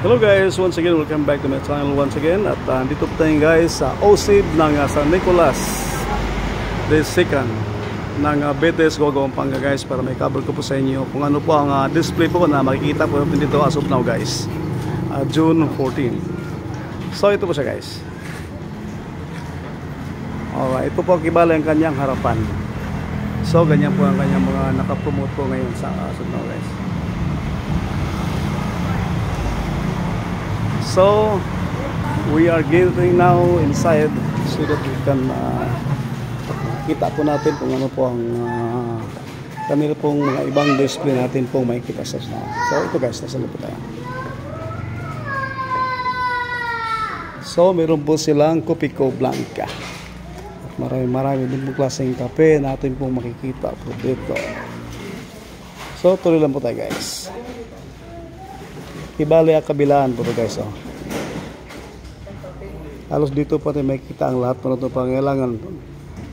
Hello guys, once again welcome back to my channel once again. At dito po tayo guys sa OSIB ng San Nicolas the second ng BTS Go Pampanga guys, para may cover ko po sa inyo kung ano po ang display po na makikita po dito as of now guys, June 14. So ito po siya guys. Alright, ito po kibala ang kanyang harapan. So ganyan po ang kanyang mga nakapromote po ngayon sa as of now guys. So we are getting now inside so that we can kita po natin kung ano po ang kanila pong mga ibang display natin pong makikita sa now. So ito guys, nasa loob po tayo. So meron po silang Copico Blanca at marami din po klaseng kape natin pong makikita po dito. So tuloy lang po tayo guys. Ibali ang kabilaan po guys, oh. Halos dito po natin makikita ang lahat po ng pangailangan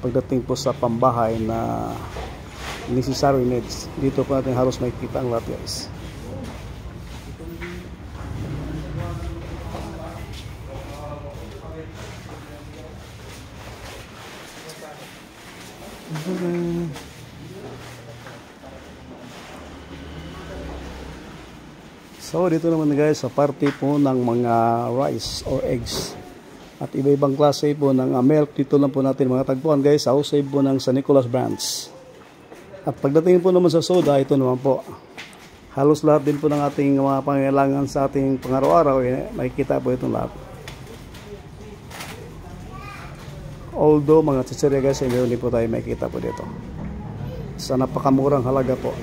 pagdating po sa pambahay na necessary needs. Dito po natin halos makikita ang lahat guys. So dito naman guys sa parte po ng mga rice or eggs at iba-ibang klase po ng milk. Dito lang po natin mga tagpuan guys sa OSIB po ng San Nicolas branch. At pagdating po naman sa soda, ito naman po halos lahat din po ng ating mga pangailangan sa ating pang-araw-araw, makikita po itong lahat. Although mga chichirya guys, meron din po tayo makikita po dito sa napakamurang halaga po.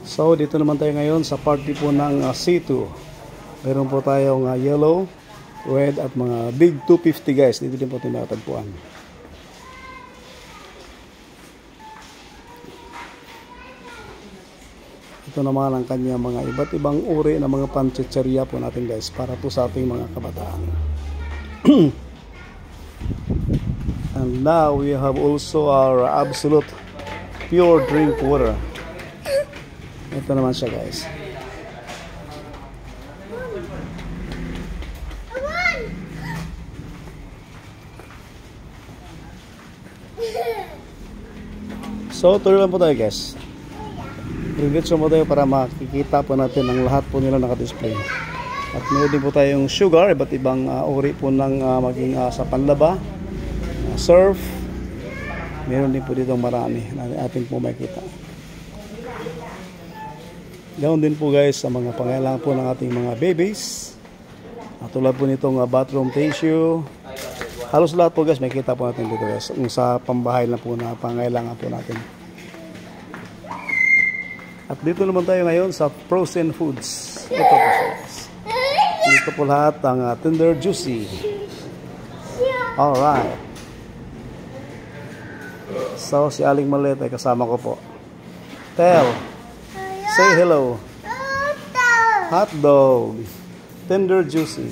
So dito naman tayo ngayon sa party po ng C2. Meron po tayong yellow, red at mga big 250 guys. Dito din po tayo nakatagpuan. Ito naman ang kanya mga iba't ibang uri ng mga panchicheria po natin guys para po sa ating mga kabataan. And now we have also our absolute pure drink water. Ito naman siya guys. So tuloy lang po tayo guys. Ringgit mo tayo para makikita po natin ang lahat po nila naka-display. At meron din po tayong sugar, iba't ibang uri po ng maging sa panlaba, surf. Meron din po dito marami na ating po makikita. Ganoon din po guys sa mga pangailangan po ng ating mga babies. At tulad po nitong bathroom tissue. Halos lahat po guys makikita po natin dito guys. Sa pambahay na po na pangailangan po natin. At dito naman tayo ngayon sa frozen foods. Ito po guys. Dito po lahat ang Tender Juicy. Alright. So si Aling Malit ay kasama ko po. Say hello. Hot dog. Tender Juicy.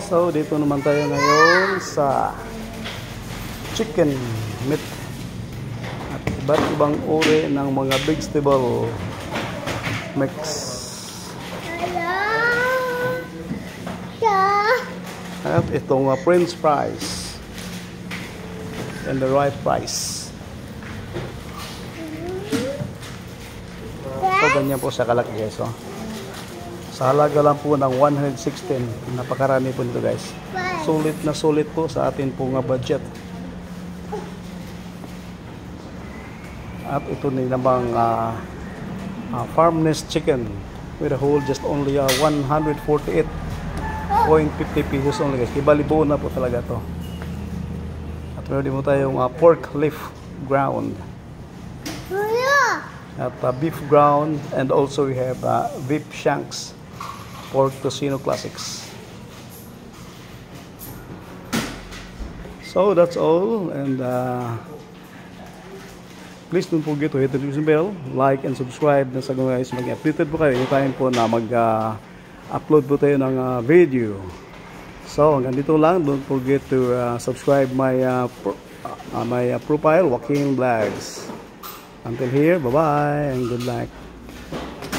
So dito naman tayo ngayon sa chicken meat at iba't ibang uri ng mga vegetable mix. At itong French fries and the right price. So ganyan po sa kalaki guys, oh. Sa halaga lang po ng 116, napakarami po nito guys. Sulit na sulit po sa atin po nga budget. At ito namang farm nest chicken with a whole just only 148.50 pesos only guys. Ibalibo na po talaga to. At meron din po tayong pork leaf ground. At beef ground, and also we have beef shanks, pork tocino classics. So that's all, and please don't forget to hit the notification bell, like and subscribe na sa guys, mag-updated po kayo anytime po na mag-upload po tayo ng video. So hanggang dito lang, don't forget to subscribe my profile, Joaquin Vlogs. Until here, bye-bye and good luck.